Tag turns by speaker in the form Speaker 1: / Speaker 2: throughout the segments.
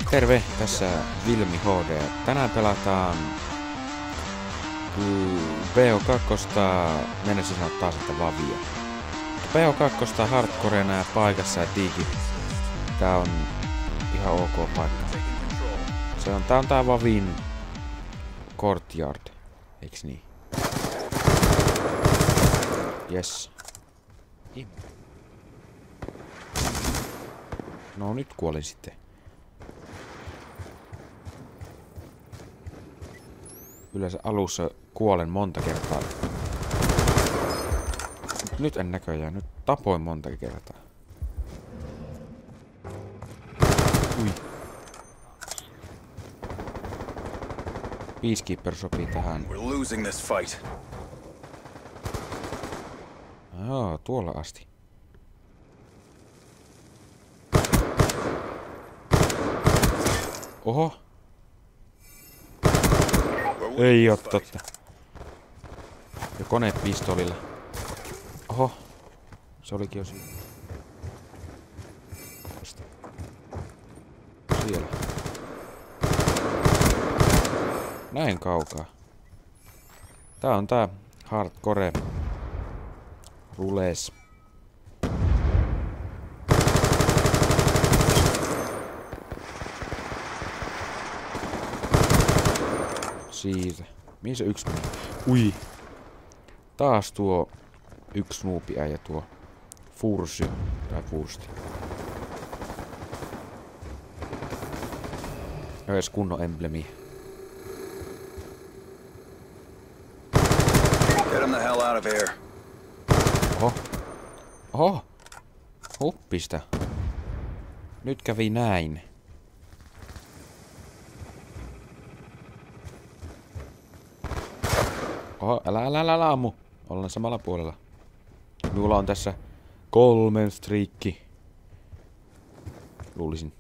Speaker 1: Terve, tässä Vilmi HD. Tänään pelataan PO2, mennessä sanoa taas, että Vavia. PO2 hardcore nää paikassa ja digi. Tää on ihan ok paikka. Tää on tää Vavin courtyard, eiks niin? Yes. No nyt kuolin sitten. Yleensä alussa kuolen monta kertaa. Nyt en näköjään. Nyt tapoin monta kertaa. Ui. Peacekeeper sopii tähän. Joo, tuolla asti. Oho. Ei oo totta. Ja konepistolilla. Oho. Se olikin jo siinä. Siellä. Näin kaukaa. Tää on tää hardcore rules. Siitä. Mihin se yksi meni? Ui. Taas tuo yksi snoopi äijä tuo. Fursy. Tai Fursti. Ei edes kunnon emblemi.
Speaker 2: Get him the hell out of here.
Speaker 1: Oho. Oho. Huppista. Nyt kävi näin. Oho, älä ammu. Ollaan samalla puolella. Minulla on tässä 3 striikki. Luulisin.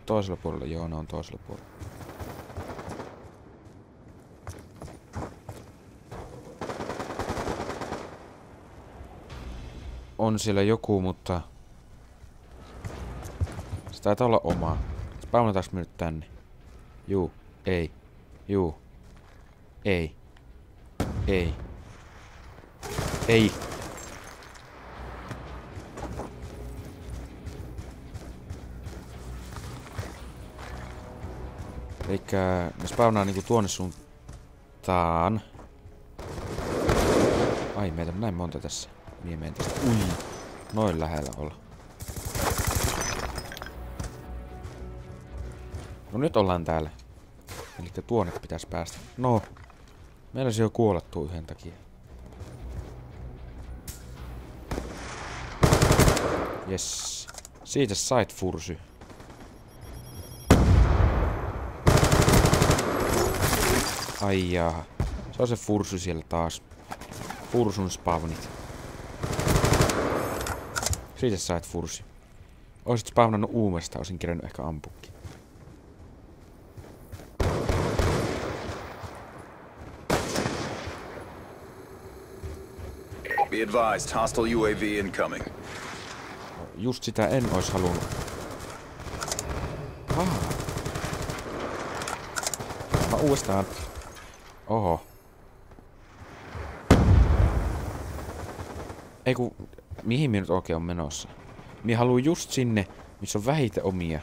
Speaker 1: Toisella puolella, joo, ne on toisella puolella. On siellä joku, mutta se taitaa olla omaa. Spawnataanko me nyt tänne? Juu, ei. Juu, ei. Ei. Ei. Elikkä ne spawnaa niinku tuonne suuntaan. Ai, meitä on näin monta tässä. Niin menen tästä. Ui. Noin lähellä olla. No nyt ollaan täällä. Elikkä tuonne pitäisi päästä. No. Meillä se jo kuolettu yhden takia. Jes. Siitä sait Fursy. Ai jaha. Se on se Fursy siellä taas. Fursun spawnit. Siitä sait Fursy. Oisit spawnannut uudestaan, olisin kerännyt ehkä ampukin.
Speaker 2: Be advised, hostile UAV incoming.
Speaker 1: Just sitä en ois halunnut. Mä uudestaan. Oho. Ei ku, mihin minä nyt oikein on menossa? Minä haluan just sinne, missä on vähiten omia.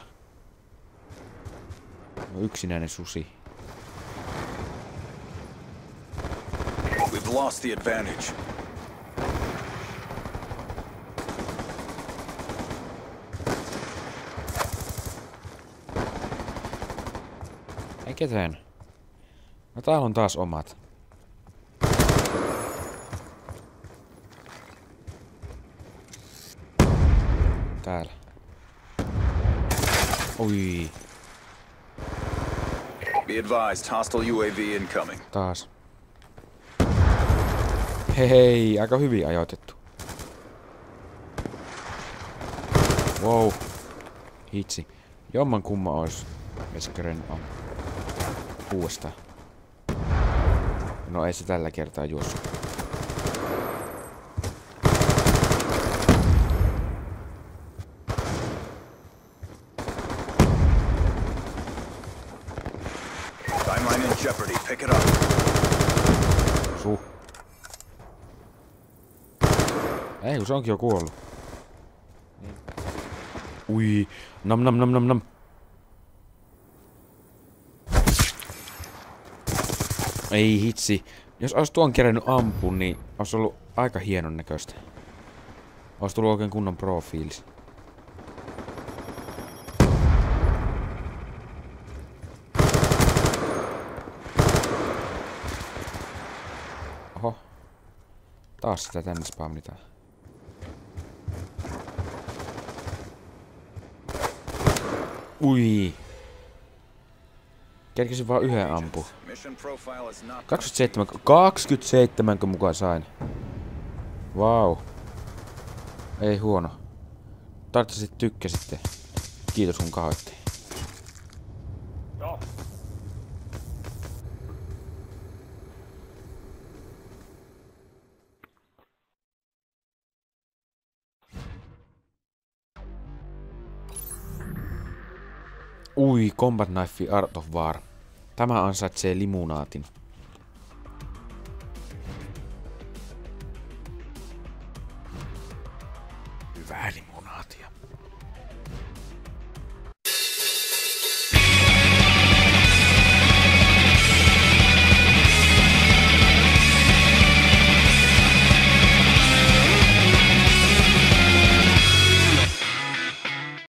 Speaker 1: No, yksinäinen susi.
Speaker 2: We've lost the advantage.
Speaker 1: Ei ketään. No täällä on taas omat. Täällä. Oi.
Speaker 2: Be advised, hostile UAV incoming.
Speaker 1: Taas. Hei, aika hyvin ajoitettu. Wow. Hitsi. Jomman kumma ois Eskeren uudestaan. No ei se tällä kertaa juossu.
Speaker 2: Timeline in jeopardy. Pick it up.
Speaker 1: Ei, kun se onkin jo kuollut. Niin. Ui, nam. Ei hitsi. Jos olisi tuon kerennyt ampua, niin olisi ollut aika hienon näköistä. Olisi tullut oikein kunnon pro-fiilis. Oho. Taas sitä tänne spamnitaan. Ui. Kerkesin vaan yhden ampu. 27 mukaan sain. Vau. Ei huono. Toivottavasti tykkäsitte. Kiitos kun katsoitte. Ui, Combat Knife Art of War. Tämä ansaitsee limunaatin.